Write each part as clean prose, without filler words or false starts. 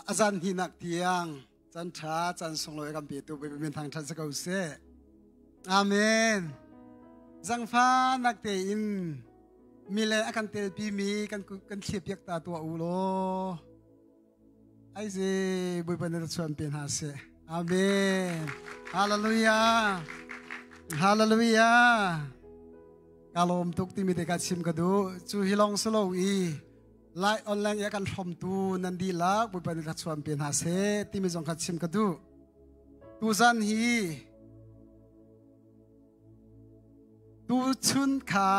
อาจารย์หินักเทียงจันทราจันทรงลอยกันเปียตัวไปเป็นทางทัศกาเสอาเมนจังฟ้านักเตอินมีแลอากันเตลปีมีกันเขียบยักตาตัวอุโลไอเซบุยปันเดชวนเป็นหาเสอาเมนฮาเลลูยาฮาเลลูยากาลมทุกที่มีแต่การชิมกระดูจูฮิลองสโลอีไลน์ออนไลน์ยังกันทำตูนันดีลักบุปผาชวนเป็นหาเสที่มีจงขัดชิมกันดูตูซันฮีตูชุนขา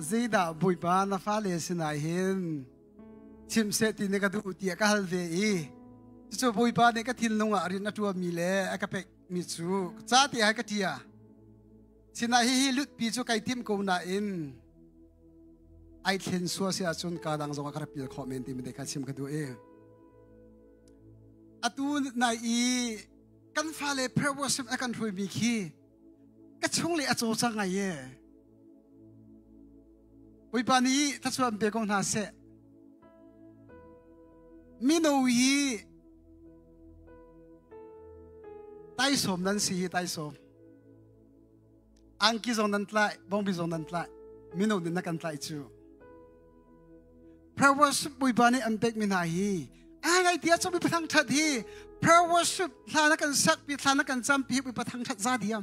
จีดาบุปผานาฟ้าเลสินายเห็นชิมเสตินกันดูอุติยกัลเวอีจู่บุปผาเนี่ยก็ทิ้งลงอ่ะรินตัวมีเล่ก็เป็กมิจูจ้าที่ให้กันที่อ่ะสินายฮีลุดปีจูไก่ทิมกูน่าอินไอเทนสัวเสียจนการดังจงกระพิลคอมเมนต์ที่มันได้คัดชิมกันดูอะตูนายกันฟ้าเลยเพราะว่าสิมอากันรวยมีขี้ก็ช่วงเลยอาจจะไงวิปานี้ถ้าส่วนเบกงนาเสมิโนวีไต่สมนั้นสิไต่สมอังกิจงนั้นไล่บงบิจงนั้นไล่มิโนดินนักกันไล่จูเพราะว่าสุบุยบานีอันเป็กมินาฮีไงเดียจะไปทางทัดฮีเพราะว่าสุบทานักกันสักปีทานักกันจำปีไปทางทัดซาเดียม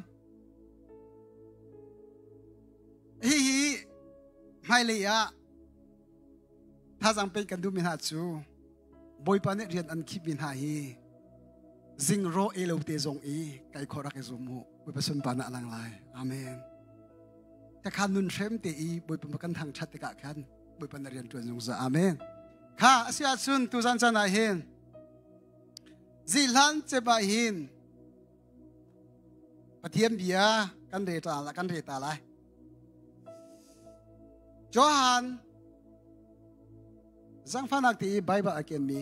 ฮีไม่เลยอะถ้าจังเป็นกันดูมินาจูบุยบานีเรียนอันคิดมินาฮีจิงโรเอโลเตจงไก่ขอรักจุมูบุยผสมปานะลังไลอาเมนแต่ขานุนเชมเตบุยเป็นกันทางชัดติกะกันบุยปันเรียนตัวจงจะอาเมนข้าเสียชุนตุจันจันอาเฮนจิลันเจบาหินปะเทียมเบียกันเรตาละกันเรตาละจอฮันจังฟันักที่ไบเบิลอาเกนมี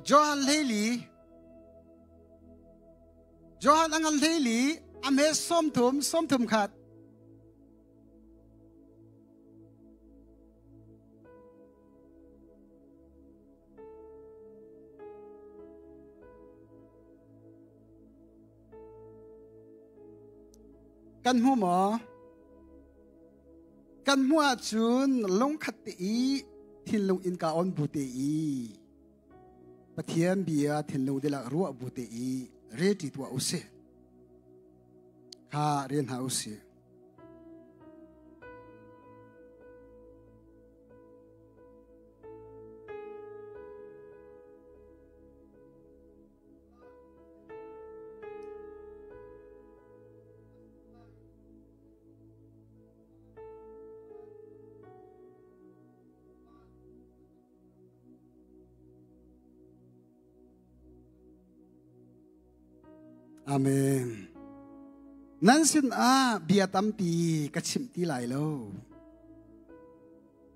จอฮันเลลีจอฮันอังเลลีอเมสส้มถุมขัดกันหัวหมอกันหัวจุนลงขัดตีทิ้งลงอินกาออนบูตีปะเทียมเบียทิ้งลงเดลักรัวบูตีเรติตัวอุเสข้าเรียนหาอุเสอาเมนนั่นสินเบียตัมปีกระชิมที่ไหลโล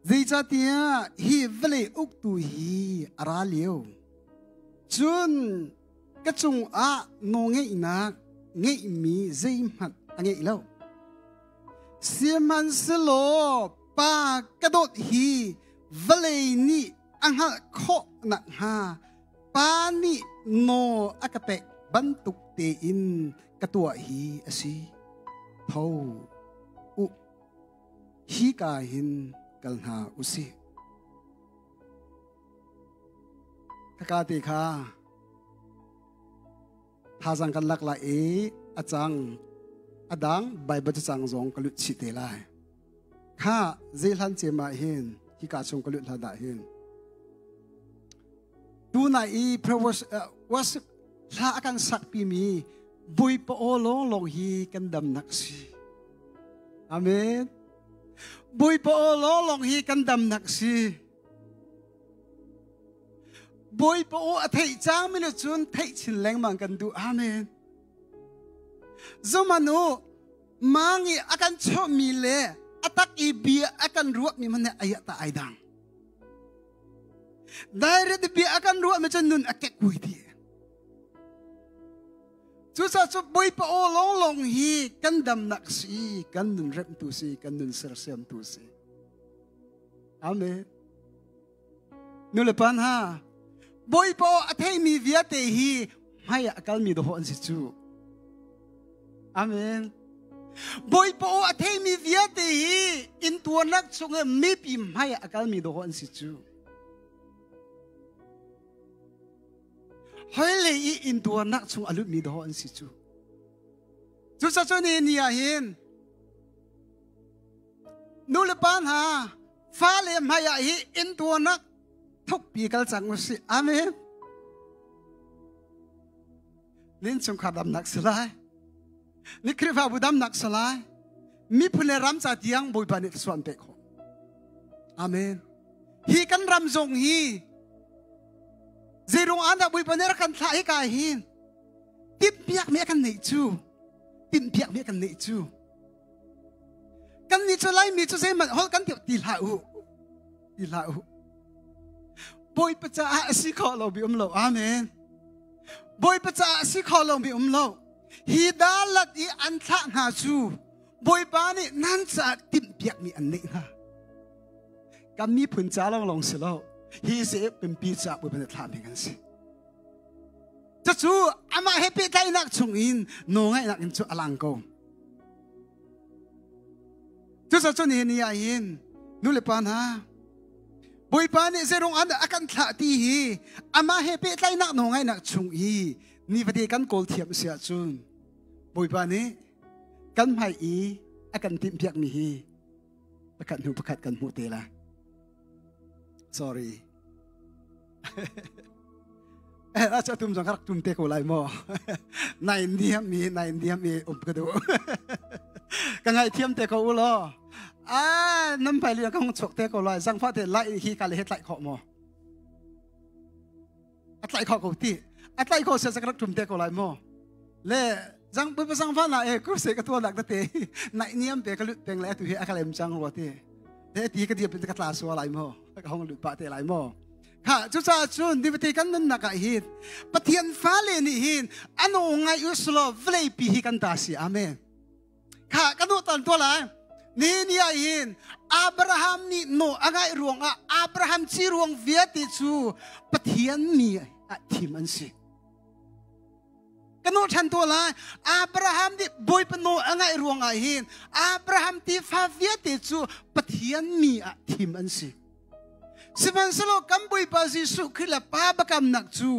จีจัดเนียฮีเวลอุกตุฮีอาราเลียวจุนกระจงโนเงยนักเงยมีใจมันเงยโลเสียมันสโลปากระโดดฮีเวลนี่อังหะโคนักฮาปานี่โนอากาเปบันตุกเตอินกตัวฮีอสีเท่าอุฮีกาหินกัลหาอุสีกาติคาทาจังกันลักละอาจังอดังใบบัจจังจงกลุชิเตลายข้าเจลันเจมาเห็นฮีกาชงกลุลาดาเห็นดูนายพระวสถ้าอาการสักปีมีบุยปโอลงฮีกันดำนักสีอาเมนบุยปโอลงฮีกันดำนักสีบุยปโออธิจางมิลจุนเทชินแรงมังกันดูอาเมนจอมานูมังอีอาการชอบมีเล่อาตักอีเบียอาการรัวมีมันเนี่ยอายะตาไอดังได้เรื่องเบียอาการรัวมันจะนุนอาเกกุยดีจุดจุดบุยปโอลงฮีกันดำนักสีกันนุนเริ่มตุสีกันนุนเสรเสมตุสีอาเมนนุเลปันฮา บอยปออัฐมีเวียเตฮีไม่อาการมีดหัวอันสิจูอาเมนบอยปออัฐมีเวียเตฮีอินตัวนักสงฆ์ไม่ปีไม่อาการมีดหัวอันสิจูเฮ้ยเลยอินตัวนักสงฆ์อลุมีดหัวอันสิจูจุดสุดนี้นี่เห็นนู่นเลยปัญหาฟ้าเลยไม่อยากอินตัวนักทุกปีกันจังสิอาเมนนี่สงครามนักสลายนี่คริสต์มาบุดามนักสลายมีพลรำจัดยังบุยปานิสวนเปกของอาเมนฮีกันรำทรงฮีเจรงอันดับบุยปานิรักันท้ายกายฮีติมเปียกเมียกันหนีจูติมเปียกเมียกันหนีจูกันนี่จะไล่มีจะเซมันฮอลกันเดียวตีลาอูบุยปะจ่าสิขอเราบิเราอาเมนบอยประจาสิขอลงไปเราฮิดาลัดอีอันทักหาจูบอยปานี่นั่นจะติมเปียกมีอันนี้นะกันมีผลจ้าลองสิเราฮีเสเป็นปีจ่าบอยเป็นทำอย่างนั้นสิจะจูอามาเฮปิไทยนักชงอินโน้ให้นักอินจูอลังกงจะจูนี่นี่อินนู่นเลยปานะบอยปานี่เจรงอันอาการขาดที่ฮีอามาเฮเปไลนักนงไงนักชงฮีนี่วันที่กันโกลเทียมเสียจุนบอยปานี่กันไม่อาการติมเพียกมีฮีประกาศหูประกาศกันหูเตละ sorry อาจจะตุ้มจังกักตุ้มเตะกูไล่หม้อนายเดียมีอุปกรณ์กันไงเทียมเตะกูล้อน้ำไปเรียกของฉกเตะก็ลอยสังฟ้าเตะไล่ขี้การเลยเฮ็ดไล่ขอมออัดไล่ขอกูที่อัดไล่ขอเสียสักรักทุ่มเตะก็ลอยมอเล่จังปุ๊บสังฟ้าน่ะกูเสกตัวหลักตะเตะนายเนียมเปกลุเป็นแล้วตัวเฮอะไรมันจังหัวเตะเตะตีก็เดียเป็นกระลาสัวไหลมอห้องหลุดปะเตะไหลมอค่ะจุดจุดดิบตีกันนั่นนักหินปะเทียนฟ้าเลนี่หินอันนู้นไงอุสโลเวลปีฮิกันตาสิอาเมนค่ะกันนู้นตอนตัวละนี่อินอับราฮัมนี่โนอ่างไงรวงอับราฮัมชีรวงเวียติจูปะเทียนมีที่มันสิกันโนฉันตัวละอับราฮัมนี่บอยปโนอ่างไงรวงอินอับราฮัมที่ฟ้าเวียติจูปะเทียนมีที่มันสิสิมันสโลกันบอยปาจิสุขึ้นละป้าประกำนักจู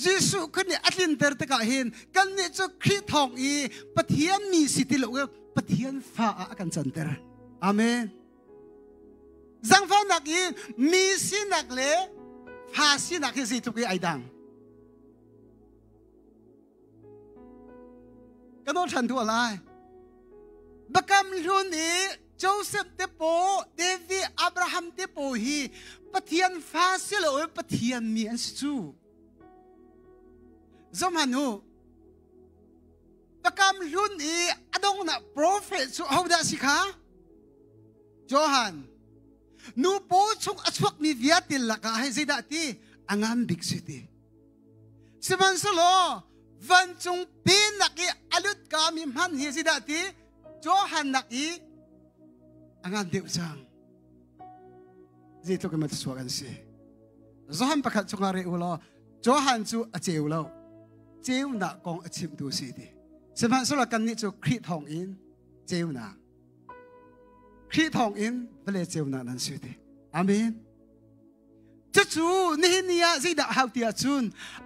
ยิสุคนนี้อัดลินเตอร์ตะกะเห็นกันนี่จะคริสทองอีปะเทียนมีสิทธิโลกปะเทียนฟ้ากันจันเตอร์อาเมนจังฟ้านักอีมีสินักเล่ฟ้าสินักที่สิทุกอย่างไอ้ดังกันโน้ฉันตัวอะไรบักกำลุนอีโจเซฟเตโปเดวิดอับราฮัมเตโปฮีปะเทียนฟ้าสิโลปะเทียนมีอันสูสมันูประกำลุนอีอดงนะโปรเฟตสุฮาวดาสิคะโจฮันนูโปชุกอชวกมีเวียติลละกะให้สิดาตีอังอันบิกสิตีสมันสโลวันจงปีนักอีอลุดกามิมันให้สิดาตีโจฮันนักอีอังอันเดียวจังจิตุกมันสวกันสิโจฮันประกาศจงอะไรอุลโจฮันจูอเจวโลเจ้าหน้ากองชิมดูสิดิสมัยสุรกันนี่จะคริสทองอินเจ้าหน้าคริสทองอินเปล่าเจ้าหน้านั่นสิดิอาเมนจะจูนี่เนี่ยสิดาฮาวที่จูน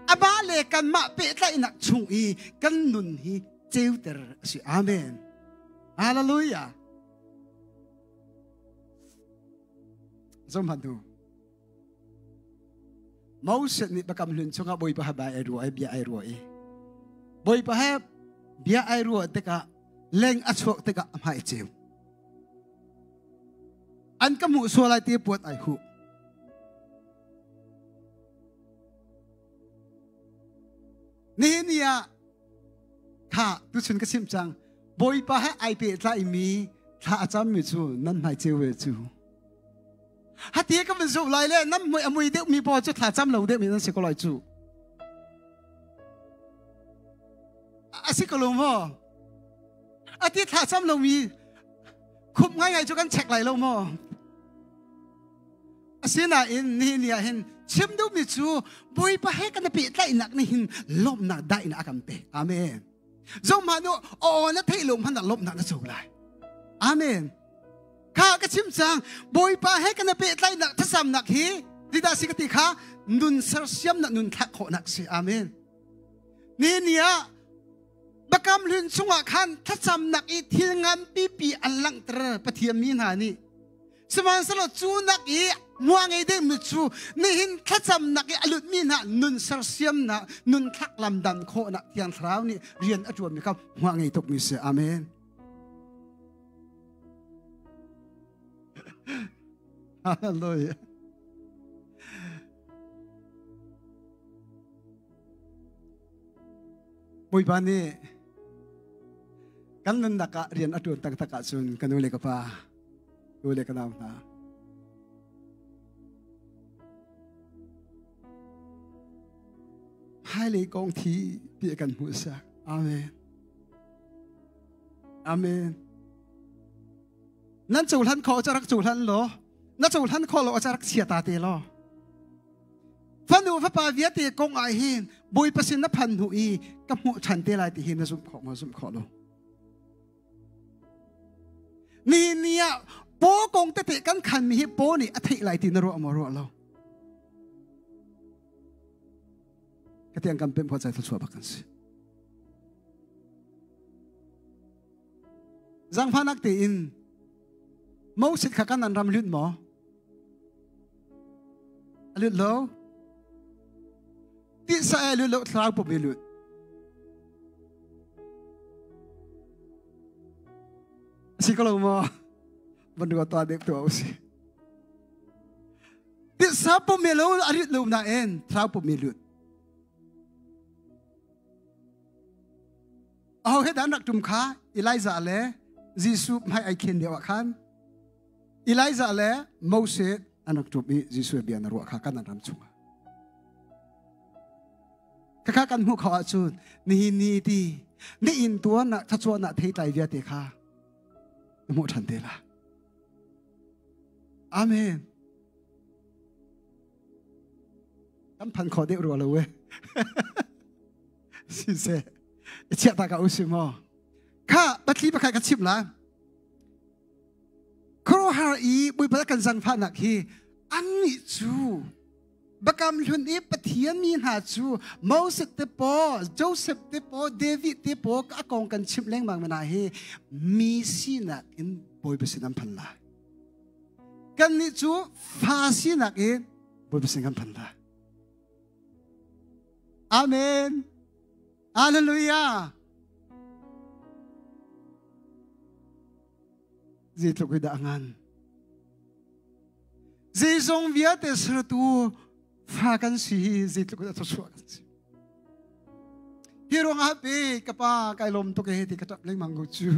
อาบาเลกันมาเปิดไลนักชงอีกันนุนฮีเจ้าเตอร์สิอาเมนฮาเลลูยาสมบัติมอสนี่ประกำลุนชงอาบอยปะฮะบายรัวเบียไอรัวบอยปะฮะเบียไอรัวเด็กะเล่งอัชวกเด็กะไม่เจียวอันก็มุสวลายที่ปวดไอหูนี่เนี่ยข้าตุชนก็ชิมจังบอยปะฮะไอเปิดไลมีถ้าอาจารย์มีจูนั่นไม่เจียวจูฮัตที่ก็เป็นสูบลายเลยนั่นมวยเด็กมีพอจะถ่ายจำเราเด็กมีนั่นสิก็ลอยจูอาสิก็ลงมั้งอาที่ถ่ายจำเรามีคุบง่ายๆจุกันเช็คไหลเรามั้งบ asina in ni niya hin chim do mi chu boy pa he kan pi tlai nak ni hin lom na dai na akampe. Amen. Zong manu o na thei lom han na lom na na chu lai. Amen. Ka ka chim chang boy pa he kan pi tlai nak thasam nak hi dida sikati kha nun sar siam na nun thak kho nak si. Amen. Ni niya bakam lun chunga khan thacham nak I thilngan pipi anlang tra pathiam mi na ni saman salo chu nak I muangai de mu chu ni hin thacham nak I alut mi na nun sar siam na nun thak lam dan kho na tiang thrau ni rian atuam mi kam muangai tok mi se. Amen. Hallelujah. Boy bani kan nun naka rian atun tang taka sun kanule ka pa ule ka nam na hai le kong thi pi kan hu sa. Amen. Amen. Nan chul han kho charak chul han lo na chul han kho lo charak sia ta te lo fanu fa pa via te kong ai hin boy pasin na phan hu I ka mu than te lai ti hin na zum kho lo ni nia po kong te kan khan mi hi po ni a thei lai ti na ro amaro lo ka tiang kam pem pho chai thua ba kan si Zang phanak te in mau sit kha kan an ram lut mo alut lo ti sa alut lo thlau po bilut si ko lo mo bandu to adek to si ti sa po melo alut lo na en thlau po bilut au he dan rak tum kha Elijah le Jisu mai ai khen dewa khan Elijah le Moses anak tubi Jisu bian ro kha kan ram chunga ka kan mu kha chun ni ti ni in tua na thachwa na thei tai via te kha mu than te la. Amen. Kan phan kho de ro lo we si se chia ta ka usimo kha batli pa kha ka chim la kro har I bui pa kan zang pha nak hi an ni chu bakam lun I pathian mi ha chu Moses te po Joseph te po David te po ka kong kan chim leng mang mana hi mi si na in boi pa sinam phan la kan ni chu fa si nak in boi pa sinam phan la. Amen. Hallelujah. Zito ko daangan. Zizong via te sertu fakan si zito ko dato suakan si. Hiro nga pe kapa kailom to kahiti katap lang manguchu.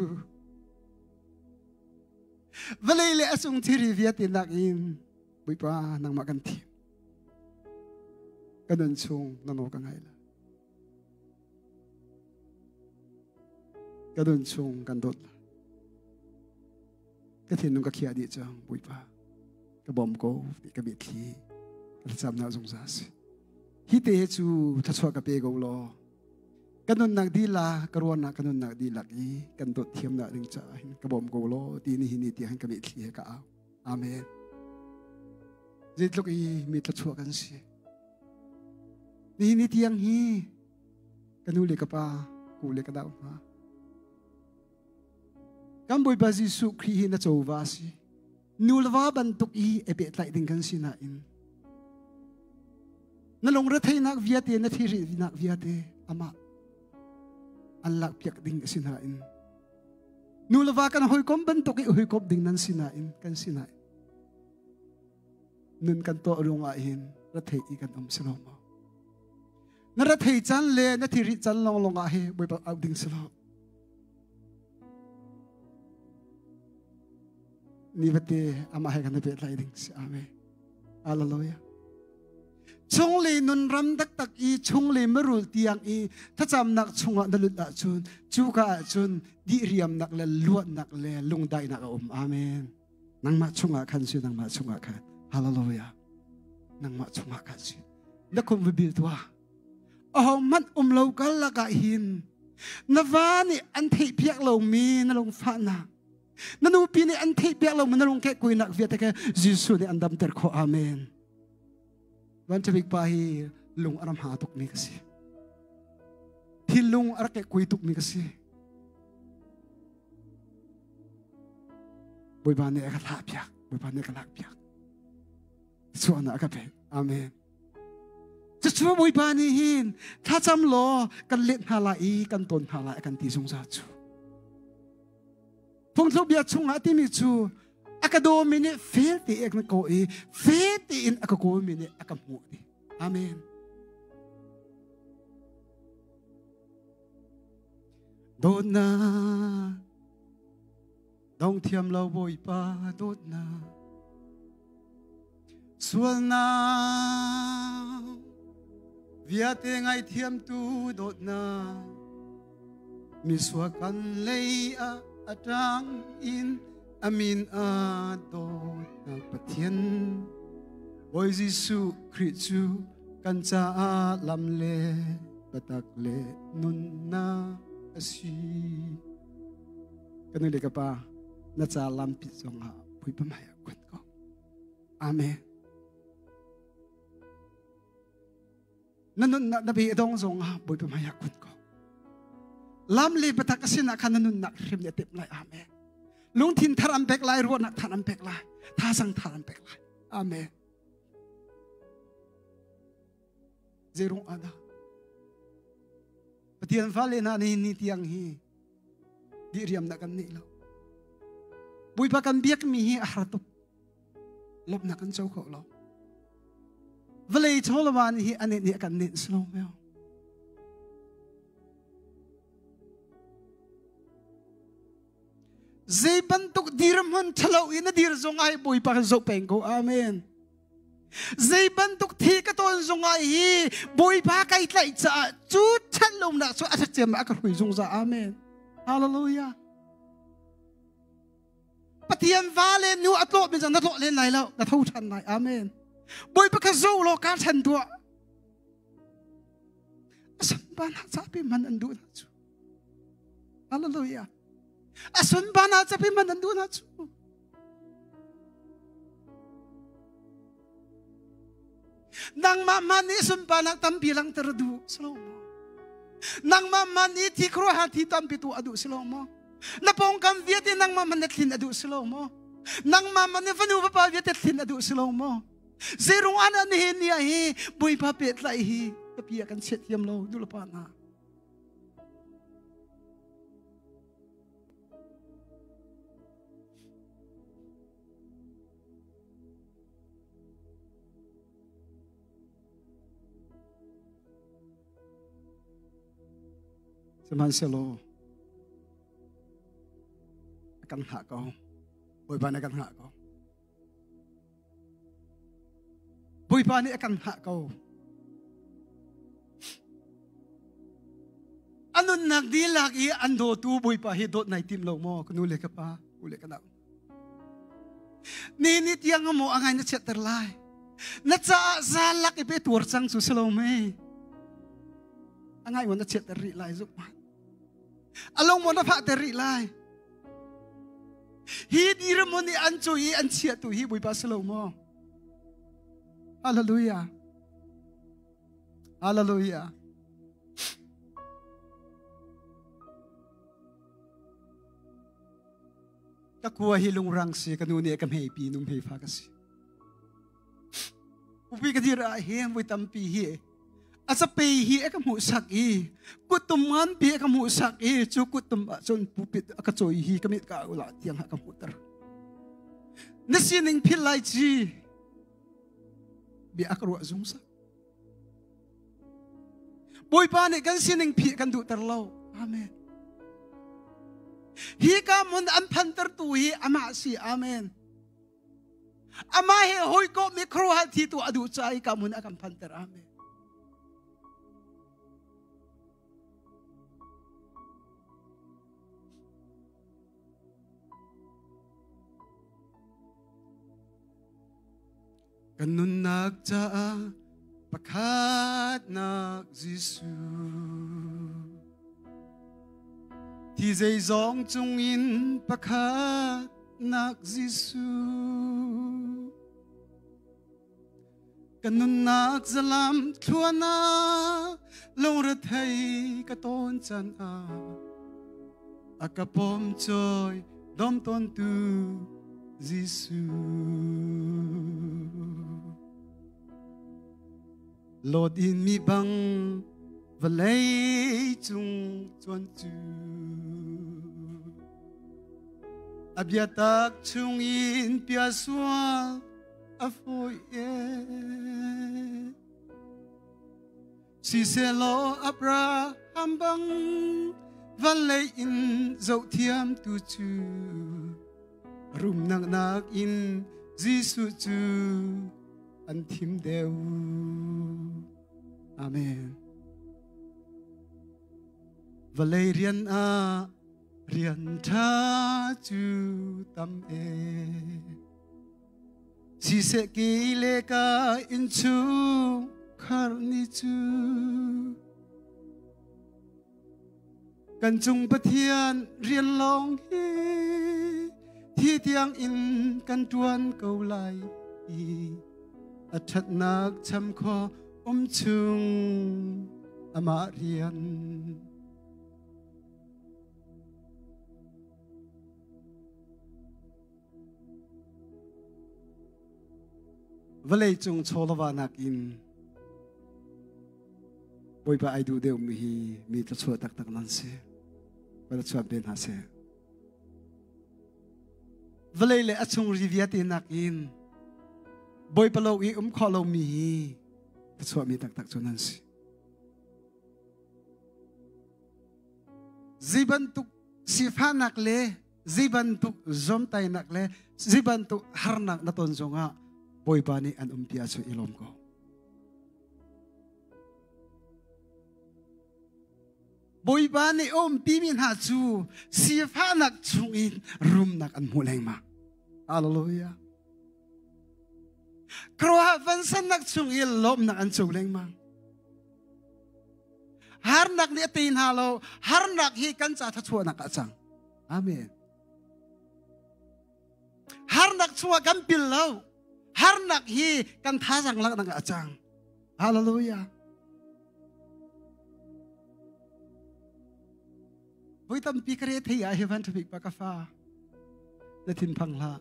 Valele asong tiri via tinakin buy pa nang maganti. Ganun song nanokang hayla. Ganun song kandot la. Katin nung kakia di chang buy pa. Kabom ko, di kabit li. Kalasam na zong sas. Hite chu taswa kapego lo. Kanun nagdila, karuan na kanun nagdila ki. Kandot tiyam na ring chahin. Kabom ko lo, tini hinitihan kabit li ka. Amen. Zitlok I mitlatswa kan si. Ni hinitihan hi. Kanuli ka pa, kuli ka daw ha. Kamboy ba Jisu krihi na chowasi. Nulwa bantuk I epet lai ding kan sinain. Nalong ratay nak viate na thiri nak viate ama. Anlak piak ding sinain. Nulwa kan hoy kom bantuk I hoy kop ding nan sinain kan sinain. Nun kan to rungahin ratay I kan saloma. Na ratay chan le na thiri chan long ahe boy pa ding saloma. Nibate amahe kan pe lighting si ame. Hallelujah. Chung le nun ram dak tak I chung le merul tiang I thacham nak chunga dalut da chun chuka chun di riam nak le luat nak le lungdai nak Amen. Nang ma chunga kan si nang ma chunga kan. Hallelujah. Nang machunga kasi. Nakum bibil tua. Oh man lo kalaga hin. Navani antay piak lo mi nalong fana. Nanupi ni antay piak lo manalong kay kuy nak viete kay Jesus ni andam terko. Amen. Wan chabig pahi lung aram hatok mi kasi. Hilung arak kay kuy tuk mi kasi. Boy bani akalapyak. Boy bani akalapyak. Suana akape. Amen. Just boy banihin. Tacham lo kan lit halai kan ton halai kan tisong sa chu. Pung lo biya chung ati mi chu. Akado mini feti ek na ko e. Feti in akako mini akamu di. Amen. Dot na. Dong tiam lo boy pa dot na. Sual na viate ngai thiam tu dot na miswa kan lei a atang in amin a dot na pathian oi Jesu Christu kan cha lam le patak le nun na asi kanule ka pa na cha lam pi zonga pui pa maya kwat ko. Amen. Nanun na nabi idong zong boy pamayakot ko. Lamli batak kasi na kananun na rim ni tip lai. Amen. Lung tin tarampek lai ruo na tarampek lai. Tasang tarampek lai. Amen. Zerong ada. Patian vale na ni tiang hi. Di riam na kan nilo. Boy pa kan biak mi hi ahratop. Lob na kan chow ko lo. Valley Tolawan he anit ni akan nit slow mo. Zay bantuk diramon chalaw ina dir zongay boy pa zo pengko. Amen. Zay bantuk thi katon zongay hi boy pa kay tlay sa chu chalom na so asat siya makaruy zong sa. Amen. Hallelujah. Patiyan vale nu atlo minsan natlo len laylaw nathaw chan nay. Amen. Boy pagkazo lo ka chandua. Asan ba na sabi man ando na su? Hallelujah. Asan ba na sabi man ando na su? Nang mamani sumpa nagtambilang terdu Salomo. Nang mamani tikro hati tampitu adu Salomo. Napongkam vieti nang mamanetlin adu Salomo. Nang mamani vanu pa vietetlin adu Salomo. Zerong ana ni niya hi boy papet lai hi tapi akan set yam lo dulu pa na. Seman selo akan hak kau boy pa na akan hak kau. Boy pa ni akan hak kau. Ano nagdilagi ando tu boy pa hidot na itimlaw mo. Kunuli ka pa. Uli ka na. Ninit yang mo angay na siya terlay. Natsa-salak ipetuwar sang susilaw me. Angay mo na siya terrilay. Along mo na pa terrilay. Hidira mo ni ancho hi an siya tu hi boy pa silaw mo. Hallelujah. Hallelujah. Kakuha hilong rangsi kanuni akam happy nung hefa kasi. Upi kadira hi moy tampi hi. Asa pay hi akam husak hi. Kutuman pi akam husak hi. Chukutum son pupit akatsoy hi kamit ka ulat yang akam hutar. Nasining pilay ji. Bi akro azungsa. Boy pa ni kan sining pi kan du terlaw. Amen. Hi ka mun an pantar tu hi ama si. Amen. Ama he hoy ko mikro hati tu adu chai ka mun akan pantar. Amen. kanun nagja pakat nag Giêsu thì dây gióng chung in pakat nag Giêsu kanun nag zalam thuana lâu ra thấy cả tôn chân akapom joy dom ton tu Giêsu Lord in mi bang và lấy chung chuan chu abyatak chung in pia sual afoi si se lo Abraham bang và lấy in dấu thiam tu chu rum nak in Giêsu chu an thim deu Amen và lấy rian tha chu tam si se ki le ka in chu khar ni chu kan chung pathian rian long hi thi tiang in kan tuan câu lai athat nak cham kho chung ama rian Valay chung cholawa nakin boy ba ai du deu mi ta chua tak nan se para chua ben ha se Valay le achung riviati nakin boy pa lo I kholo mi ta chua mi tak chunan se ziban tuk sifa nakle ziban tuk zom tai nakle ziban tuk harnak na ton zonga boy bani an umpia so ilom ko boy bani pimin ha chu sifa nak chungin rum nak an muleng ma hallelujah kroha vansan nak chungil lom nak an chuleng ma har nak ni tin halo har nak hi kan cha tha chua nak achang amen har nak chua kan pil lo har nak hi kan tha sang lak nak achang hallelujah boy tam pi kare thei a heaven to pa ka fa na tin phang la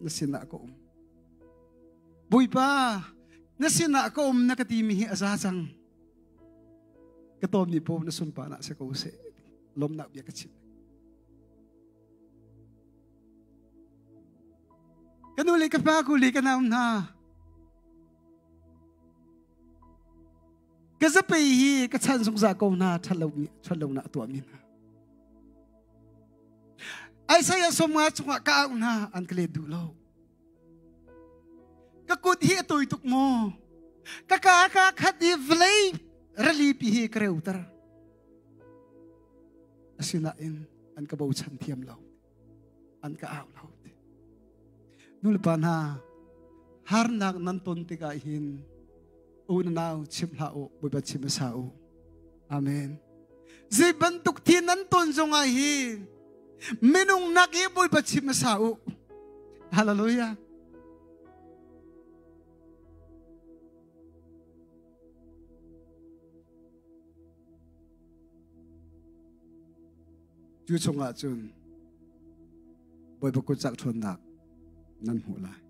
na sina ko boy pa na sina ko na ka ti mi hi asa chang ka tom ni po na sumpa na sa ko se lom na bia ka chip kanuli ka pa kuli ka na kazape hi ka chan sung za ko na thalo na to min ai saya somga chunga ka na an kle du lo ka kut hi toy tuk mo ka khat hi vlei rali pi hi kreutar asina in an ka bau chan thiam lo an ka aw lo nulpa na har nak nan ton ti ka hin una naw chim la o boy chim sa o amen zi bantuk thi nan ton zonga hi menung nak hi boy chim sa o hallelujah chu chonga chun boy ko chak thon nak nan hu lai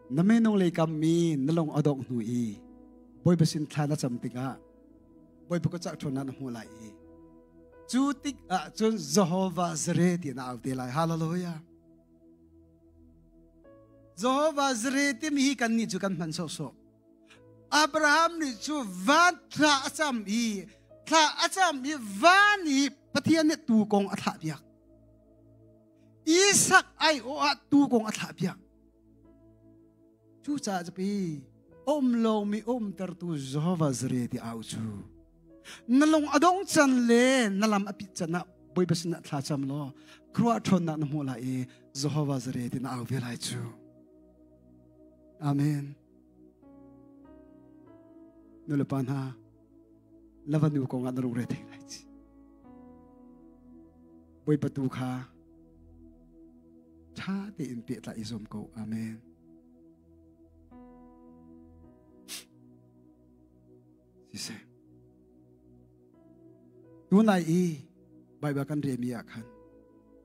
name nong le kam mi nalong adok nu I boy basin thana chamtinga boy ko chak thon nan hu lai chu tik a chun Jehovah Jireh ti na avte lai hallelujah Jehovah Jireh ti mi kan ni chu kan man so Abraham ni chu van tha acham I van I pathian ne tu kong atha biak Isak ai o at tu kong atha biak chu cha japi lo mi ter tu Jehovah Jireh ti au chu nalong adong chan le nalam api chana boy basna thla cham lo krua thon na mo la Jehovah Jireh ti na au velai chu Amen. Nulapan ha. Lavan niyo ko nga narong reting lights. Boy patu ka. Cha ti impi ta isom ko. Amen. Sise. Tunay Bible kan remiya kan.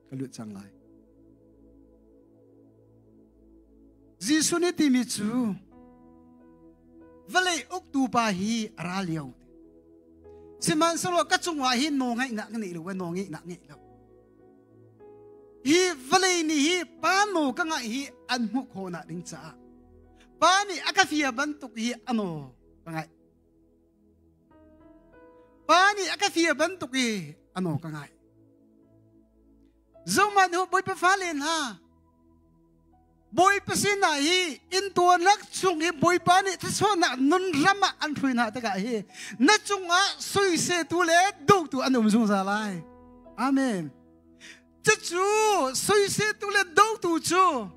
Kalut sang lai. Jisu ni timichu. Vale uktu pahi araliaw. Si man salo kachungwa hi no ngai na ngani lo no ngai na ngai lo. Hi vale ni hi pano ka ngai hi anmu ko na ding cha. Pani akafia bantuk hi ano ka ngai. Pani akafia bantuk hi ano ka ngai. Zoman ho boy pa falen ha. Boy pa sina hi into nak chung hi boy pa ni tso na nun rama an thui na ta ka hi na chunga sui se tu le do tu anum sung sa lai. Amen. Chu sui se tu le do tu chu.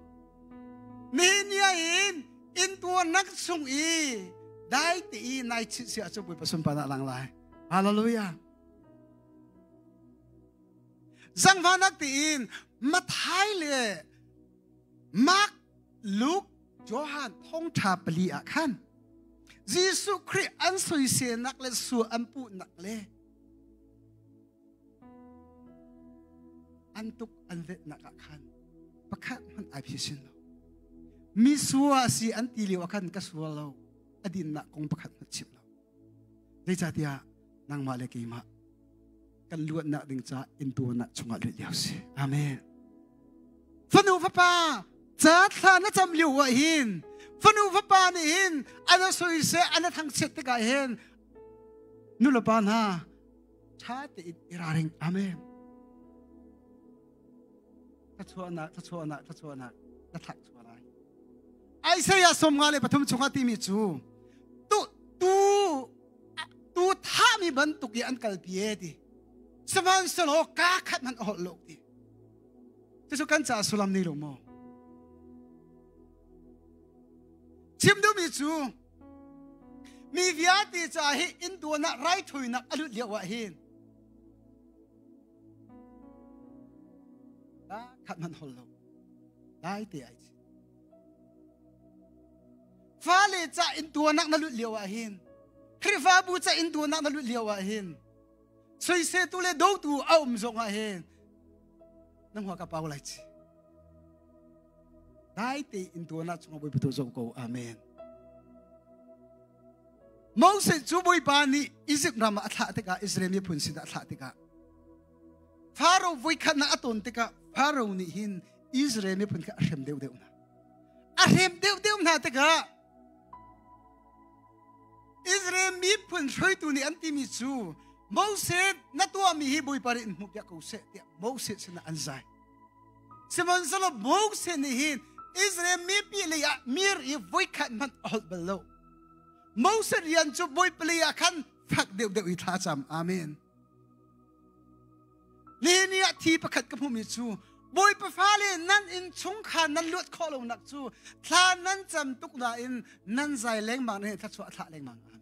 Ni nia into nak chung dai ti nai chi sia chu boy pa sun pa na lang lai. Hallelujah. Zang vanak tiin mathai le Mark, Luke, Johan, Thong Cha Pali Akhan. Jesus Christ an soi se nak le su an pu nak le. Antuk an vet nak akhan. Pakat man ai phisin lo. Mi suwa si an ti le akhan ka suwa lo. Adin nak kong pakat na chip lo. Dei cha tia nang ma le ki ma. Kan luat nak ding cha into nak chunga le liao si. Amen. Fanu papa cha tha na cham liu wa hin fanu papa ni hin ana soi se ana thang chet te ga hin nulapan ha cha te iraring. Amen. Ta chuana ta thak chuala ai se ya som nga le pathum chunga ti mi chu tu tha mi ban tu ki an kal pie ti saman salo ka khat man hol lo ti chu kan cha sulam ni lo mo chim do mi chu mi viati cha hi in tu na rai thui na alu lewa hin ta khat man hol lo dai ti ai fa le cha in tu na na lu lewa hin khrifa bu cha in tu na na lu lewa hin soi se tu le do tu aum zonga hin nang wa ka pau lai chi dai te in tu na chung boi putu zong ko. Amen. Moses chu boi pa ni Egypt ram atha te ka Israel mi phun sin atha te ka Pharaoh voi khat na aton te ka Pharaoh ni hin Israel mi phun ka arem deu na arem deu na te ka Israel mi phun throi tu ni anti mi chu Moses na tua mi hi boi pare in mukya ko se te Moses na anzai Simon salo Moses ni hin Israel mi pi le ya mir i voi khat man all below Moses yan chu boi ple ya khan phak deu i tha cham. Amen. Ni ni thi pakhat ka phumi chu boi pa fa le nan in chung khan nan lut kho lo nak chu thla nan cham tuk na in nan zai leng mang ne tha chu tha leng mang. Amen.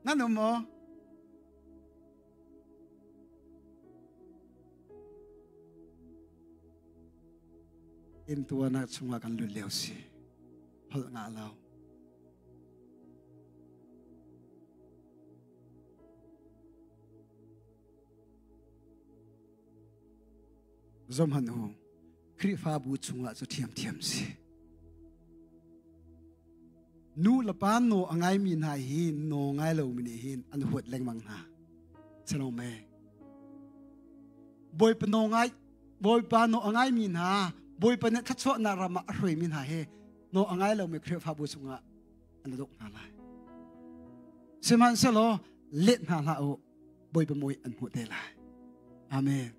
Nanu mo in tua na chunga kan lu leo si hol nga lao zom han ho kri fa bu chunga chu thiam si nu la pan no angai mi na hi no ngai lo mi ni hin an huat leng mang na chalo me boy pa no ngai boy pa no angai mi na boy pa ne thatcho na rama hroi min ha he no angai lo me khre fa bu chunga an dok na lai seman selo let na la o boy pa moi an hu te lai. Amen.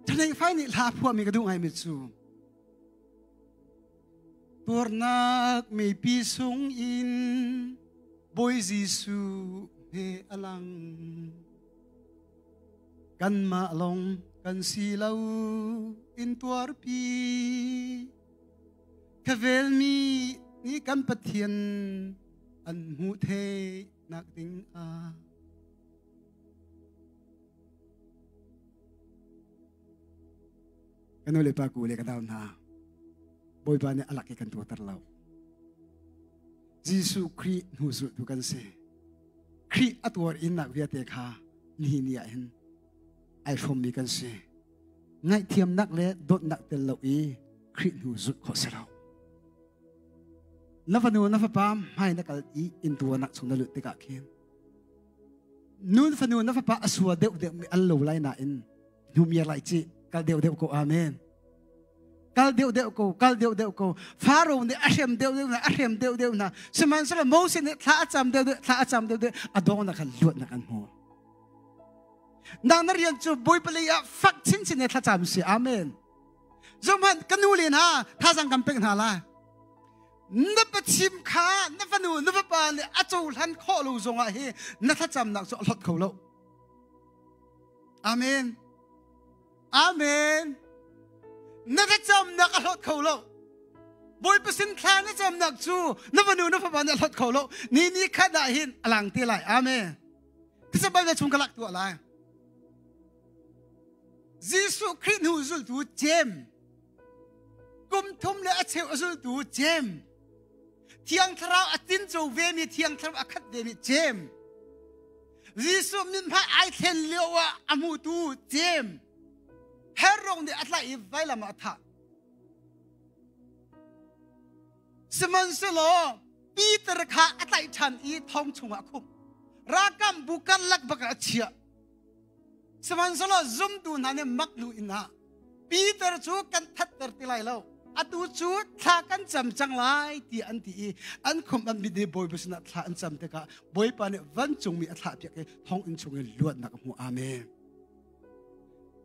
Thanai fai ni la phua mi ka du ngai mi chu tornak me pi sung in boy Jisu he alang kan ma long kan si lau in tuar pi kavel mi ni kan pathian an mu the nak ding a kan ole pa ku le ka daw na boy ba ne alak kan tu tar lau Jesu Christ hu zu tu kan se Christ atwar in nak via te kha ni ni a hen ai from mi kan se ngai thiam nak le dot nak tel lo i Christ hu zu kho se lau na fanu na fa pam hai na kal i in tu nak chung na lu te ka khen nun fanu na fa pa aswa de de al lo lai na in nu mi lai chi kal de ko amen kal de ko faro ne ashem de na ashem de na seman sala moses ne tha acham de adong na kan lut na kan mo nang na rian chu boy pale ya fak chin chin ne tha cham si amen zoman kanulin ha tha sang kam pek na la na pa chim kha na fanu na pa ne achou han kho lo zonga he na tha cham nak so lot kho lo amen amen na tha cham nak a lot kho lo boy pasin kha na cham nak chu na fanu na pa ne lot kho lo ni kha da hin alang ti lai amen kisa ba na chung kalak tu ala Jesu Christ hu zul tu jem kum thum le a cheu azul tu jem thiang thrau atin cho ve mi thiang thrau akhat ve mi jem Jesu min pha ai then lewa amu tu jem herong de atla I vaila ma tha seman selo Peter kha atlai than I thong chunga khu rakam bukan lak baka achia seman selo zum tu na ne mak lu ina Peter chu kan that ter tilai lo atu chu tha kan cham chang lai ti an ti an khom an bi de boy busna tha an cham te ka boy pa ne van chung mi atha pya ke thong in chung e luat nak mu amen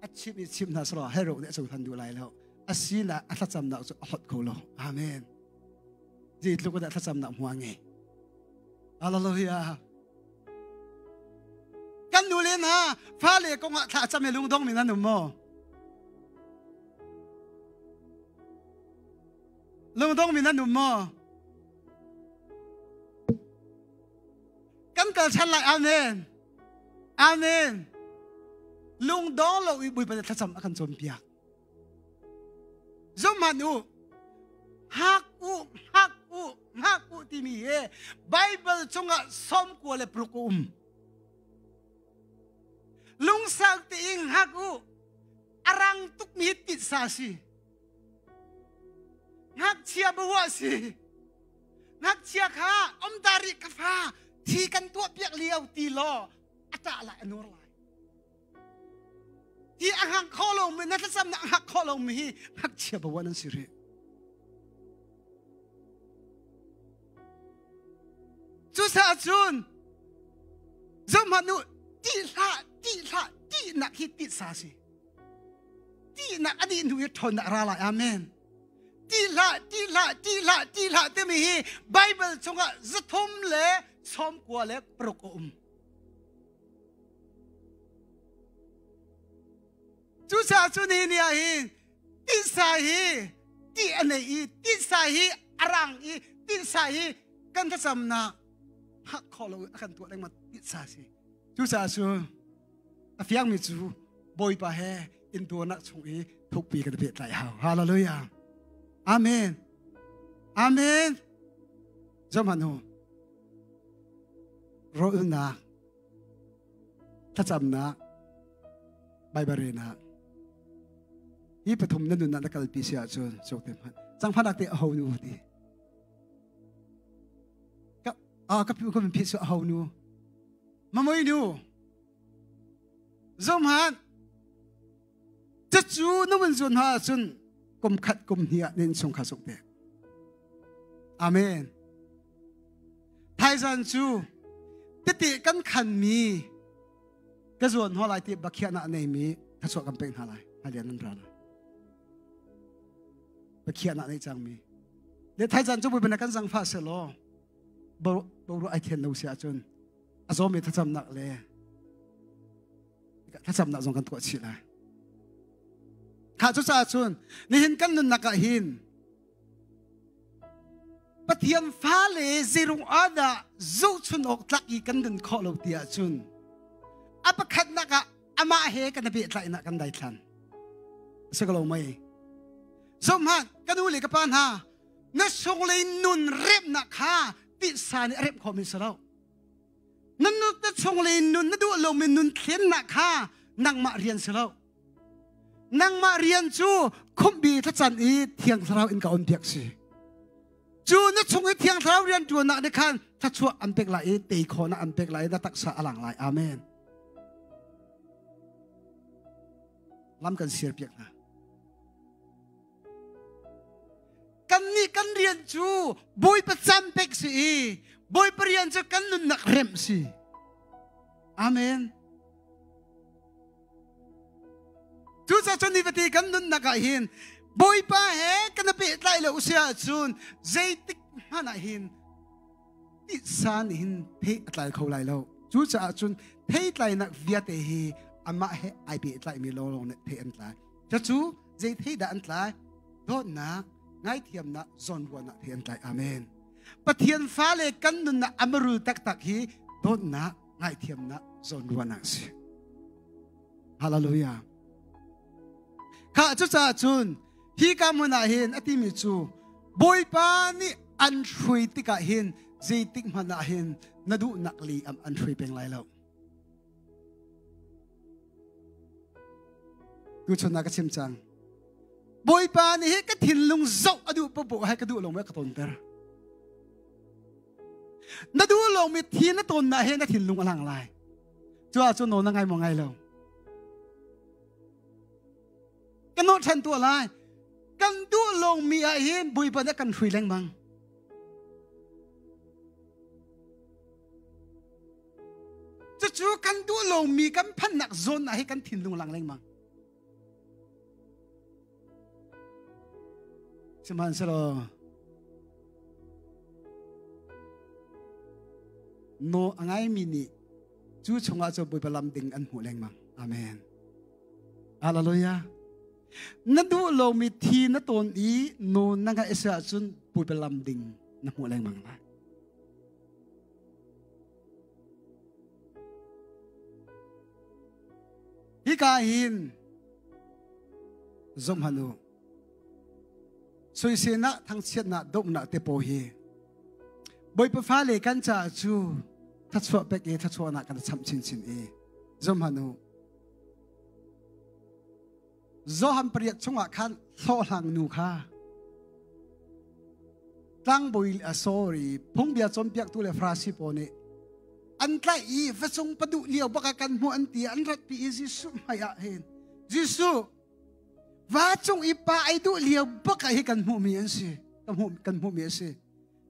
achim I chim na sro hero ne chu than du lai lo asina atha cham na chu hot ko lo amen ji tlu ko da atha cham na mu ange hallelujah kan nu le na fa le ko nga tha cham e lung dong mi na nu mo lung dong mi na nu mo kan kal chan lai amen amen lung dong lo I bui pa tha cham akan Cawnpiak zum hanu haku ti mi he Bible chunga som ko le prukum lung sak ti ing haku arang tuk mi tit sa si ngak chia bawa si ngak chia kha om dari ka fa thi kan tua piak liau ti lo ata la anur lai ti ahang kholo me na sam na hak kholo mi ngak chia bawa nan siri chu sa chun zamanu ti na ki ti sa si ti na ani nu ye thon ra la amen ti la te mi hi Bible chunga zathum le som kwa le prokum chu sa chu ni ni a hi ti sa hi ti ane I ti sa hi arang I ti sa hi kan ta sam na ha kholo akan tu dang ma ti sa si chu sa chu a fiang mi chu boy pa he in tu nak chung I thuk pi ka be tai ha hallelujah amen amen zamanu ro na ta cham na bai bare na hi pathum na nu na kal pi sia chon chok te phan chang phanak te ho nu ti ka pi ko pi so ho nu mamoi nu zom han cha chu nu mun zun ha chun kum khat kum hia nen chung kha sok te amen thai san chu ti kan khan mi ka zon ho lai ti bakhia na nei mi tha so kam peng ha lai alian nan ra la bakhia na nei chang mi le thai san chu bu ben kan sang pha se lo bo ro ai then no sia chun azom mi tha cham nak le tha cham na zong kan to chi lai ข้าจุจ้าจุนนี่เห็นกันนุ่นนักหินปะเทียนฟ้าเลซิรุงอาดาจุชุนออกตักอีกันนุ่นข้อลูกเตียจุนอัปขัดนักอามาเฮกันนบีตไลนักกันได้ทันสกลงไม่สมหักกันดูเลยกับปัญหานั่นชงเลยนุนเร็บนักฮาติสานิเร็บขอมิสลาวนั่นนั่นชงเลยนุนนั่นดูลงมินุนเขียนนักฮานังมาเรียนสลาวนังมาเรียนจูคุมบีทัศน์อีเทียงสลาวอินกับอันเปียกสิจูนั่นชงอีเทียงสลาวเรียนจูนักในขันถ้าชัวอันเปียกไหลตีคอนักอันเปียกไหลนักตักษาอลังไหลอาเมนล้ำกันเสียเปียกนะกันนี่กันเรียนจูบอยประจำเป็กสิบอยเรียนจูกันนุ่นนักเร็มสิอาเมนจูจะจนนิพติกันนุ่นนักหินบอยป้าเฮกันนับเป็นไรเลยอุเสียจูนใจติกมันหินติสานหินเทอะไรเขาไรแล้วจูจะจูนเทอะไรนักเวียเตฮีอามาเฮไอเป็นไรมีโลลงเนี่ยเทอันไรจะจูใจเทด่านไรโดนนักง่ายเทียมนะจนวันนะเทียนใจอาเมนปะเทียนฟ้าเลยกันนุนนะอมรูตักตักฮีโดนนะง่ายเทียมนะจนวันนะสิฮาเลลูยาข้าจุจ้าจุนฮีกามุนาเห็นอติมิจูบอยปานี่อันช่วยติกาเห็นใจติกมันนาเห็นนาดูนักลีอันช่วยเป็นไรแล้วดูชนนักชิมจังบอยปานี่ก็ถิ่นลงเจ้าอดูปบุให้กระดูลงไว้กระตุนเตอร์นาดูลงมีทีนตุนนะเห็นนาถิ่นลงอะไรอะไรจ้าจนโน่นไงมองไงแล้วกันโน่ฉันตัวอะไรกันดูลงมีอะไรเห็นบอยปานี่กันคุยแรงมังจะจู่กันดูลงมีกันพันนักโซนนะให้กันถิ่นลงหลังแรงมังสมันสโลโนอังไงมินิจูชงอาจจะบุยปลำดิงอันหัวแรงมังอาเมนอาลาโลยานัดดูโลมิทีนัดตนอีโนนังไงเอสอาจุนบุยปลำดิงนักหัวแรงมังละฮิกาหินซอมฮานูสวยเสียนะทั้งเชียนะดมนะเตโปฮีบอยปฟ้าเลยกันจ่าจูทัศวเป็กเอทัศวนักกันช้ำชินชินเอจอมฮานูจอฮัมเปรียดชงอ่ะขันโซหังนูค่ะตั้งบอยสอรี่พงเบียจอมเปียกตัวเลฟราสิโปเนอันใกล้อีฟส่งประดุเลี้ยวบักกันหัวอันตีอันรัดปีจิสุไม่อยากเห็นจิสุว่าจงอีป้าไอดูเลี้ยวบักให้กันหัวเมียนสิกันหัวเมียนสิ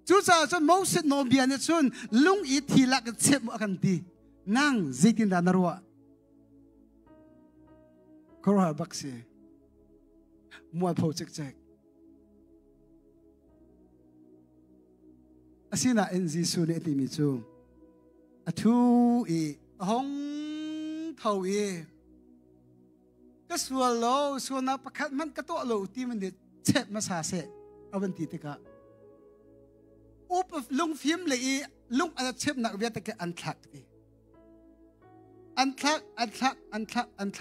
จู่จ้าจนมอสิโนเบียนจนลุงอีทีละกันเจ็บกันตีนั่งจิตินดานรัวครัวบักสิมัวโพจิกเจกอาศินาเอ็นจิสุเนติมิจูอทูอีห้องเท่าอีก็ส่วนเราส่วนนักประคัดมันก็ตัวเราที่มันเด็ดเจ็บมาสาเสะเอาวันที่ติกะอุปลุงฟิล์มเลยลุงอาจจะเจ็บหนักเวียตะเกอันทักอีอันทั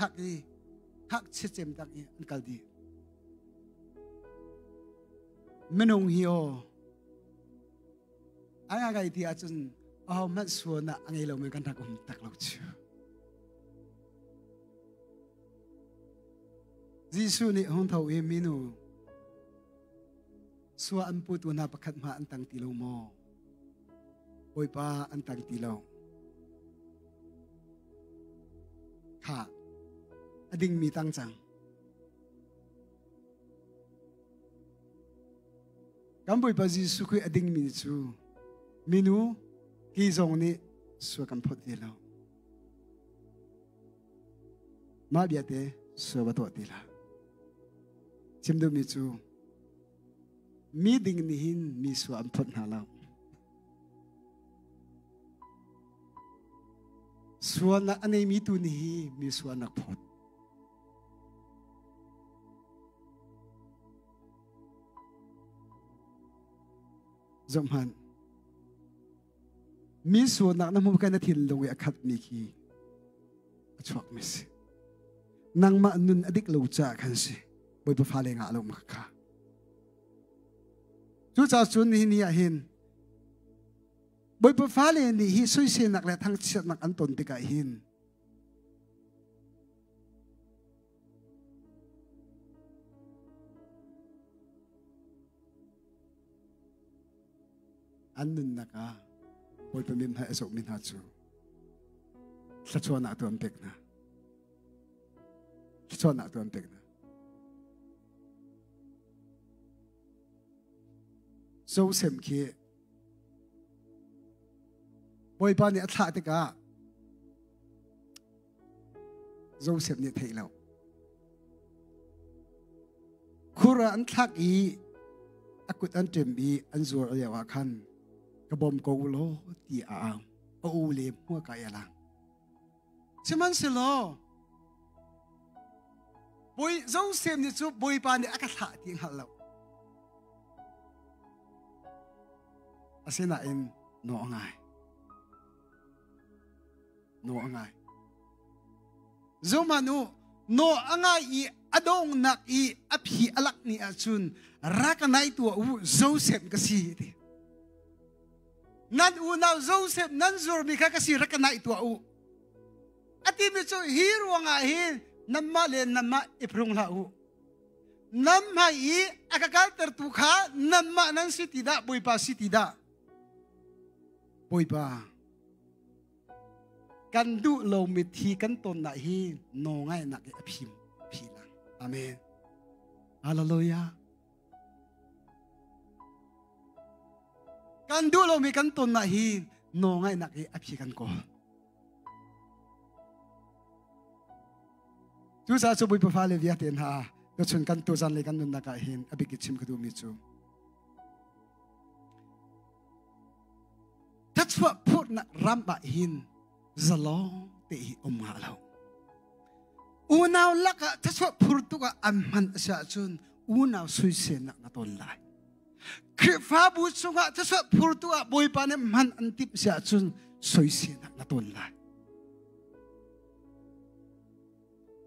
กอีทักเจ็บเจ็บดักอีอันกัลดีไม่นุ่งหิวอันอะไรที่อาจจะมันส่วนน่ะอันนี้เราไม่กันทักตักเราเชื่อยิสุนี่ห้องเท่าเอมินูส่วนอันพูดตัวน่าประคัดมาอันตั้งตีเราโมโอยป้าอันตั้งตีเราค่ะอดิ่งมีตั้งจังกำบุยป้ายิสุคุยอดิ่งมีจูมินูกี่จงนี้ส่วนกันพอดีแล้วมาเบียดเตส่วนตัวดีละชิมดูมิจูมีดิ่งนี้หินมีส่วนพอดหาเราส่วนอันนี้มีตัวนี้มีส่วนนักพอด zom han mi so nak na mu ka na thil lo ya khat mi ki achwak mi si nang ma nun adik lo cha khan si boi pa phale nga lo ma kha chu cha chun ni a hin boi pa phale ni hi soi se nak le thang chiat nak an ton te ka hin an nun naka boi pa min ha esok min ha chu sa chua na tu am tek na chua na tu am tek na so sem ki boi pa ni atha te ka Joseph ni thei lo khura an thak i akut an tem bi an zur ya wa khan ka bom ko lo ti a o le mo ka ya lang siman silo boy Joseph ni chu boy pa ni akatha ting hal lo asina in no angai zomanu no angai I adong nak I aphi alak ni achun rakanai tu Joseph kasi ti nan unaw Joseph nan zur mi ka kasi rakanai tu ati mi chu hiro nga hin namma le namma iprung la namma I akakal tertu kha namma nan sitida boy pa sitida boy pa kan du lo mi thi kan ton na hi no ngai nak aphim phila amen hallelujah kan du lo mi kan ton na hi no ngai nak aphi kan ko chu sa chu bui pa fa le via ten ha to chun kan tu zan le kan nun na ka hin abiki chim ka du mi chu tatwa phut na ram ba hin zalong te umma lo unaw laka tatwa phurtu ka amman sa chun unaw suisen na ton lai khifa bu chunga tatwa phurtu a boy pa ne man antip sa chun suisen na ton lai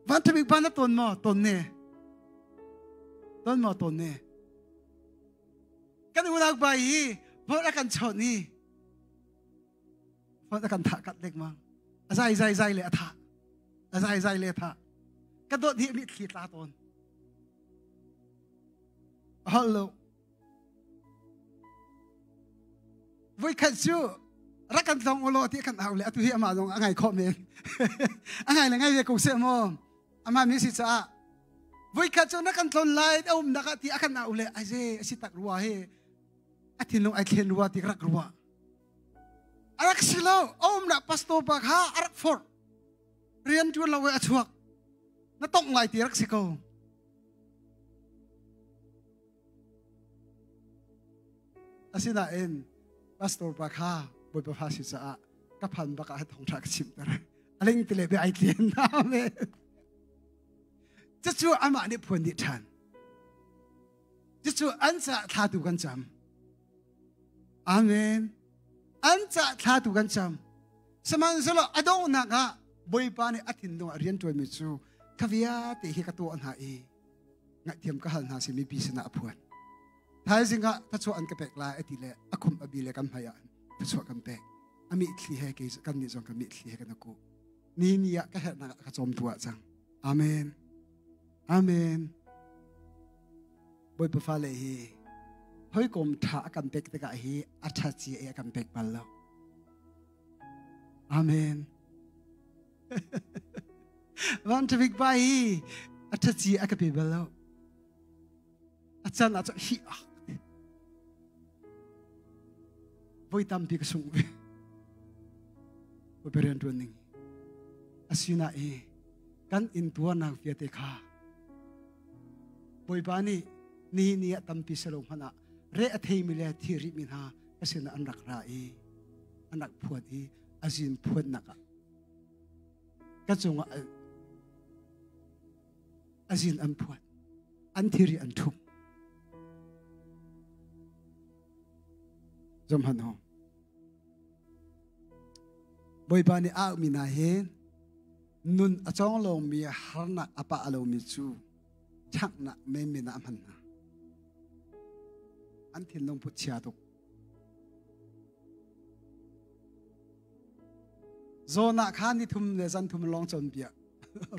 van tabi pa na ton ne kan unaw ba hi phora kan choni phora kan tha kat lek ma azai le atha azai le tha ka dot hi mi thi tla ton hello voi khat chu rakan thong ulo ti kan au le atu hi ama dong angai kho men angai le ngai ve ku se mo ama mi si cha voi khat chu na kan thon lai om na ka ti akan au le ai je si tak ruwa he athin lo ai khen ruwa ti rak ruwa arak silo om na pastor bak ha arak for rian tu lawe achuak na tok ngai ti rak siko asina en pastor bak ha boy pa fa si cha ka phan baka ha thong thak chim tar aling tile be ai tien na me chu ama ni phun ni than chu an cha tha tu kan cham amen an cha tha tu kan cham saman solo adong na ga boy pa ni athin no rian toy mi chu kavia te hi ka to an ha e nga thiam ka hal na si mi pi sina aphuan thai singa ta chu an ka pek la atile akhum abile kam haya ta chu kam pek ami thli he ke kan ni jong kam mi thli he kan ko ni ya ka he na ka chom tua chang amen amen boy pa fa le hi hoi kom tha kam pek te ka hi atha chi e kam pek pal lo amen want to big bai atha chi akape bal lo achan acha hi boy tam pi ka sung boy peren tuning asina e kan in tua na fiate kha boy bani ni tampi salong hana re athei mile thiri min ha asina anak ra e anak phuat e azin phuat naka ka chunga azin an phuat an thiri an thum Jom hano. Boy ba ni a minahin nun achong lo mi harna apa alo mi chu chak na me mina man na. An thin long pu chia tuk. Zona khan ni thum le zan thum long chon bia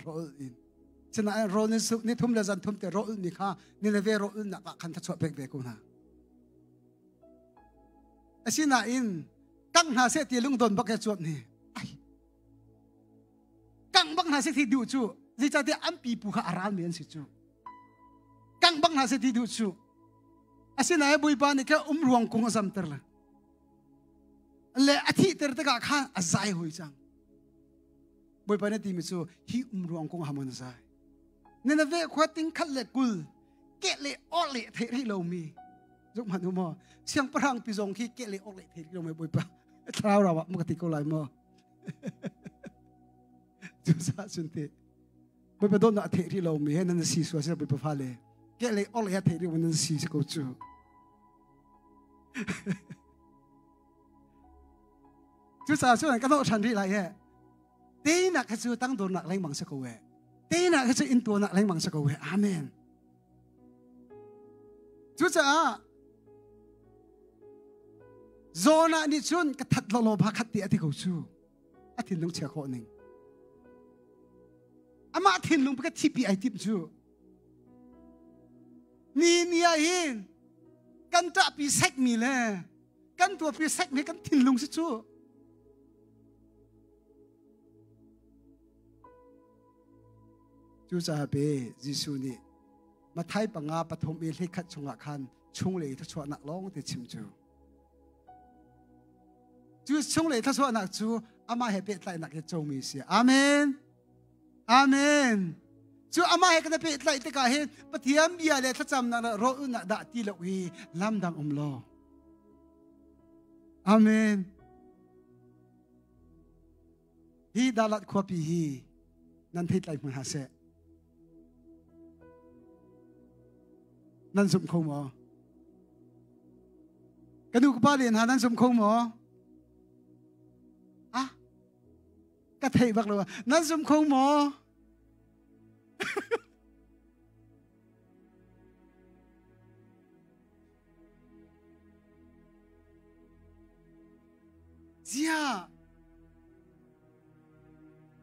roll in. Chana roll ni thum le zan thum te roll ni kha ni le ve roll na ka khan tha chwa bek be ko na. Asina in kang na se ti lung don bak ya chuat ni. Kang bang na se ti du chu zi cha te am pi pu kha aral men si chu. Kang bang na se ti du chu. Asina ai bui pa ni ka ruang kong asam ter la. Le athi ter te ka kha azai hoi chang. Bui pa ni ti mi chu hi ruang kong hamon sai. Ne na ve khwa ting khat le kul ke le o le the ri lo mi. Jok man mo siang parang pi zong ki ke le o le the ri lo me bui pa. Trao ra wa mo ka ti ko lai mo. Chú sa sun te. Bui pa don na the ri lo mi he na si su sa bui pa pha le. Ke le o le the ri wo na si se ko chu. Chú sa sun ka no chan ri lai he. Te na ka chu tang don na lai mang sa ko we. Te na ka chu in to na lai mang sa ko we. Amen. Chú sa zona ni chun ka that lo ba khat ti ati ko chu. Athin long chia ko ning. Ama athin long ka tipi ai tip chu. Ni nia hin kan ta pi sek mi le. Kan tua pi sek mi kan thin long si chu. Chú sa be Jisu ni ma thai pa nga pathom e le khat chunga khan chung le tha chwa nak long te chim chu. Chú chung le tha chwa nak chu ama he pe tlai nak ke chou mi sia. Amen. Amen. Chú ama he ka pe tlai te ka he pathiam bia le tha cham na ro na da ti lo hi lam dang lo. Amen. Hi dalat khopi hi nan thit lai ma ha se. Nan sum khong mo. Kanu ko pa len ha nan sum khong mo. Ah. Ka thei bak lo. Nan sum khong mo. Zia.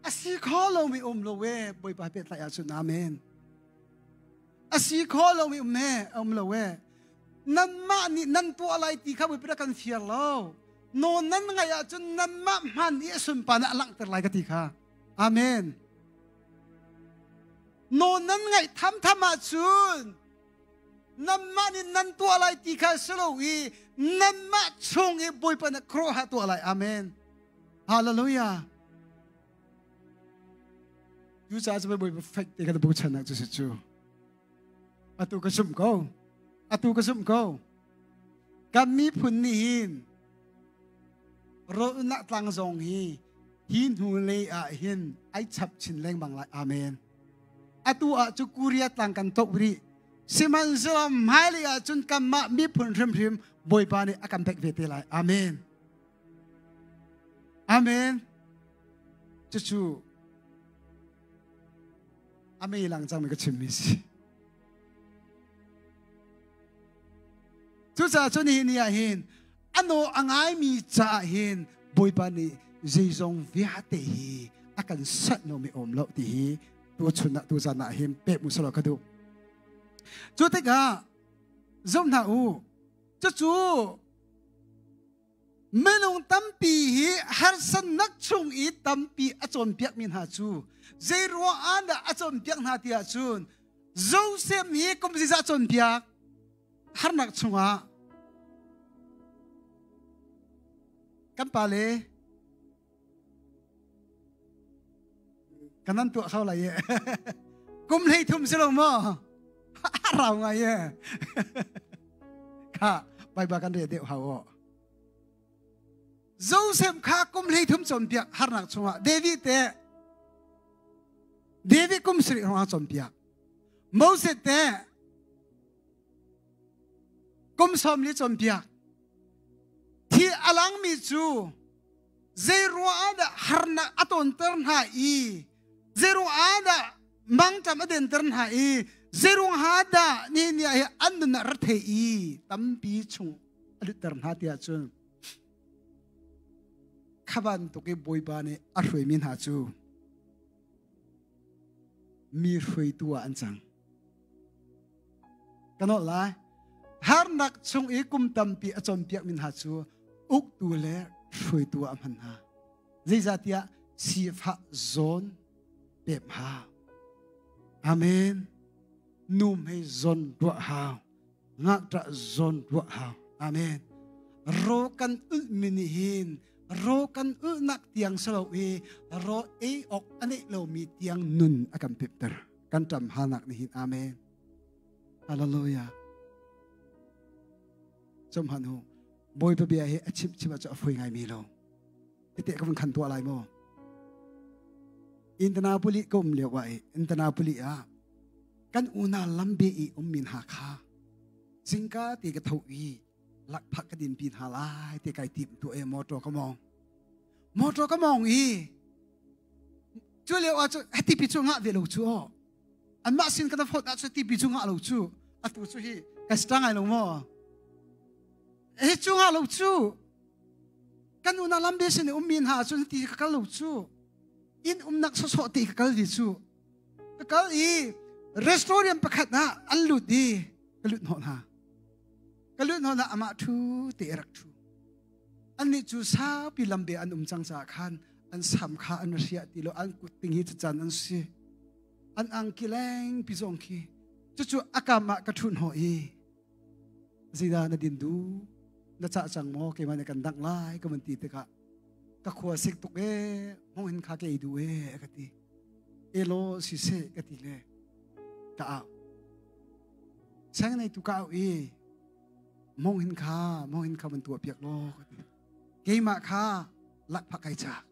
Asi kho lo mi lo we boy pa pe tla ya sun amen. Asi kho lo mi me lo we. Nan ma ni nan to alai ti kha bi pra kan fiar lo. No nan nga ya chun nan ma man i sun pa na lang ter lai ka ti kha. Amen. No nan ngai tham ma chun. Nan ma ni nan to alai ti kha selo wi nan ma chung i boy pa na kro ha to alai. Amen. Hallelujah. You just boy perfect te ka bu chan nak chu chu. Atu ka sum ko. Atu ka sum ko. Kami phun ni hin. Ro na tlang zong hi. Hin hu le a hin ai chap chin leng bang lai. Amen. Atu a chu kuria tlang kan tok ri. Siman zom hai le a chun kam ma mi phun rim boy pa ni akam tek ve te lai. Amen. Amen. Chu Ame lang chang me ka chim mi si. Chú sa chun hin ya hin. Ano angai mi cha hin boy pa ni zong via te hi akan sat no mi lo ti hi tu chuna tu za na him pe mu salo ka du. Chú te ga zom na u. Chu menong tampi hi har san nak chung I tampi achon piak min ha chu. Zero anda achon piak na ti ha chun. Joseph hi kum si sa achon piak. Har nak chunga. Kan pale. Kanan tu khaw la ye. Kum lei thum selo mo. Rao nga ye. Ka bai ba kan re de hawo. Joseph kha kum lei thum chon piak har nak chunga. David kum sri ha chon piak. Moses te kum som li chon piak. ที่อลังมีจูเจรัวอาดะฮาร์นักอัตอนเตอร์หาอีเจรัวอาดะมังจำอเดนเตอร์หาอีเจรัวฮาดะนี่อันนั้นรัฐอีตั้มปีชงอดิเตอร์หาที่อาจูขบันตุกบอยบานีอรวยมินหาจูมีรวยตัวอันจังกันนั่นแหละฮาร์นักชงอีกุมตั้มปีอจอมเปียกมินหาจูอุกตัวเล่รวยตัวอันหาเจจัตยาสีฟ้าโซนเบบหาอาเมนนุ่มให้โซนรัวหางักจะโซนรัวหาอาเมนโรกันอุมินิหินโรกันนักเตียงสลาวโรออกอันนี้เรามีเตียงนุนอากันเปิดเตอร์กันจำหานักนี่หินอาเมนฮาเลลูยาจมหันหูบอยเบียเฮอชิบชิบจะฟื้นไงมีเราเตะก็มันขันตัวอะไรมั้งอินเตอร์นาบุลีก็มีเรียกว่าอินเตอร์นาบุลีกันอุณาลัมเบียมินหาคาสิงกาตีกระทวีหลักพักกระดินปีนหาลายตีไก่ติ่มตัวมอตรก็มองช่วยเรียกว่าให้ตีปีจุงะเวลูจูอันมาสินกันพอดช่วยตีปีจุงะลูจูอัตุช่วยกันสตางไงลงมั้งจุงะลูจูกันอุณาลัมเบียสินมินหาช่วยตีกันลูจูอินนักสสตีกันดิจูกันรีสตอรียมประคัดนะอันลุดดีกันลุดหอนะกันลุดหอนะอามาทูเตะรักทูอันนี้จูซาปีลำเบียอันจังจากขันอันสามขาอันเสียติโลอันกุติงฮิตจันอันซีอันอังกิเลงพิจงคีจู่อากามะกระทุนหอยสิดานาดินดูนาจะจังโมเกมันกันดังไล่ก็มันตีเตกะตะขวสิกตุกมองเห็นขาเกยดูกติเอโลสิเซกติเลกะแสงในตุกะมองเห็นขามันตัวเปียกโลกติเกยมาขาลักพักไกจาก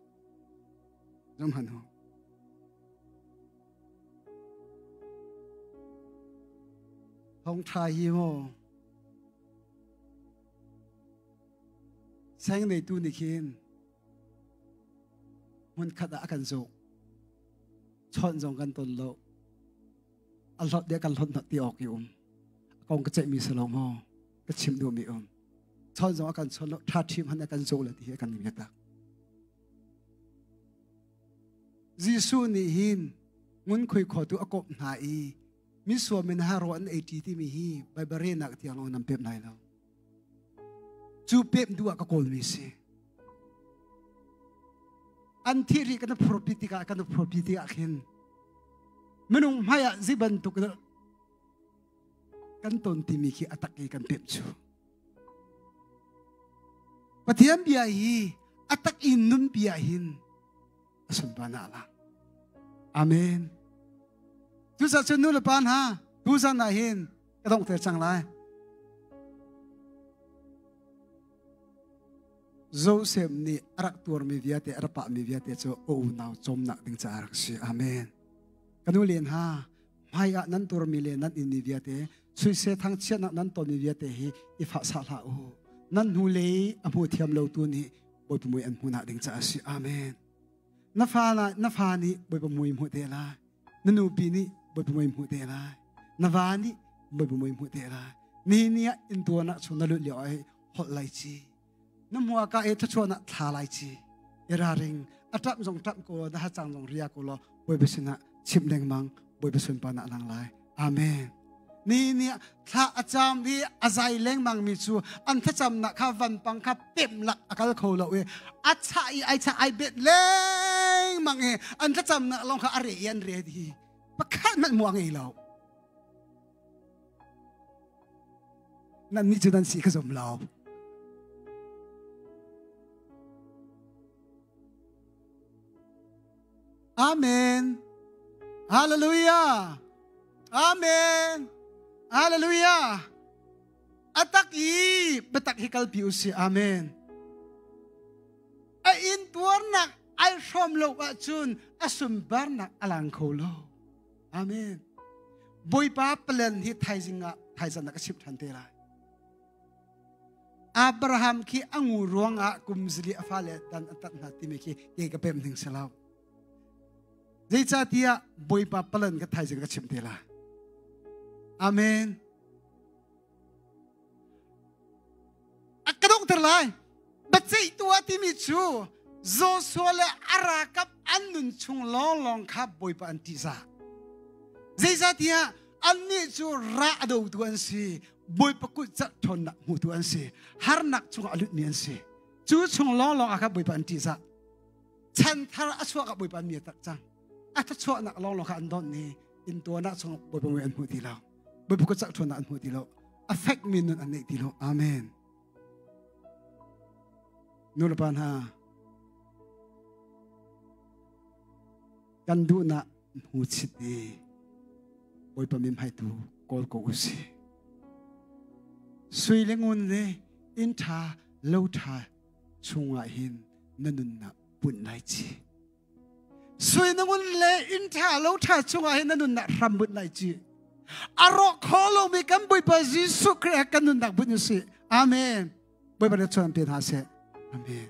จำหันหูห้องทายฮีโมแสงในตู้นี่คินมันขัดกันโจชอนจงกันตนโลอัลลอฮ์เดียกันหลดตีออกอยู่กองกระเจมีสลองมอกระชิมดูมีชอนจงกันชอนทัดทิมหันกันโจเลยที่กันมีเยอะตักยิสูนี่หินงุนคุยขอตัวอกบหายมิสวมินฮารอน80ที่มีฮีไปบริเวณนักที่เรานำเพ็บไหนแล้วจูเพ็บดูก็โกลมิสิอันที่รีกันพรพิติกากันพรพิติกาเห็นมนุษย์ไม่อยากจีบันตุกกันตนที่มีขี้อัตกิกันเพ็บจูปฏิอันเบียฮีอัตกินนุนเบียหินสุนปานาละอาเมนทุกสัตว์ชนุลปานฮะทุกสัตว์นาหินก็ต้องเตือนจังไรโจเซฟนี่รักตัวมีวิญญาณรักปะมีวิญญาณจะโอ้นาวจมหนักดึงจะรักสิอาเมนกันนู่นเลียนฮะไม่อะนั้นตัวมีเลียนนั้นอินมีวิญญาณสุดเสียทั้งเชื่อนั้นตัวมีวิญญาณฮีอิฟ้าสาละโอนั้นหูเลยอโมเทียมเราตัวนี้บอยปุ่มวยอันหูหนักดึงจะสิอาเมนนัฟานี่บอยปุ่มวยมุดเดลายนันนูปีนี่บอยปุ่มวยมุดเดลายนัฟานี่บอยปุ่มวยมุดเดลายนี่เนี่ยอินตัวนักชนนัลุเหลียวไอหดไหลจีน้ำหัวกาทัชวนักทาไหลจีเอราริงอัตราจงตับโกนะฮะจังจงเรียกโกลบอยเบสินะชิมแดงมังบอยเบสินปานะลังไลอาเมนนี่เนี่ยถ้าอาจารย์ที่อาศัยแรงมังมีชูอันถ้าจำนักข้าวันปังข้าเต็มหลักอาการเขาเราอาชาไอเบ็ดแรงมังอันถ้าจำนักลองข้าอะไรยันเรียดีประคันมันมัวไงเรานั่นนี่จุดนั้นสิขจมเราอาเมนฮาเลลูยาอาเมนฮาเลลูยาอัตักอีเบตักฮิคัลพิวสิอาเมนไออินตัวนักไอชมโลกอาจุนอสุมบาร์นักอลังโคโลอาเมนบุยป้าเปลี่ยนที่ไทยจิงะไทยจันนักชิบทันเตลาย อับราฮัมคีอังูรวงกุมซิลิอาฟาเลตันตัดนาติเมคีเกกเปมถึงเสลาเจจ่าที่บอยปาปลันก็ไทยจึงก็ชิมเทล่าอาเมนกระดกทลายบัดเจตัวที่มีชูโซโซเลอารากับอันนุนชงลองขับบอยปาอันติซาเจจ่าที่อันนี้ชูระดูตัวอันซีบอยปกุจัดทนนักหูตัวอันซีฮาร์นักชงอลุเนียนซีชูชงลองขับบอยปาอันติซาฉันทาร์ชัวกับบอยปามีตักจังถ้าชัวนักลองขับอันดอนนี้อินตัวนักชงบอยปามีอันหูที่เราบอยปกุจัดทนนักอันหูที่เรา affect มีนุนอันนี้ที่เราอาเมนนูรปัญหากันดูนะหูชิดดีบอยปมิมให้ดูกอลโกอุสีสวยเลงุนเลยอินทาเลวทาชงอาหินนันนุนนะปุ่นไลจีสวยเลงุนเลยอินทาเลวทาชงอาหินนันนุนนะรำบุนไลจีอารมณ์ขอลงมีกันบอยปยิสุครีกันนุนนะบุญยุสีอาเมนบอยปจะชวนเปลี่ยนหาเสอาเมน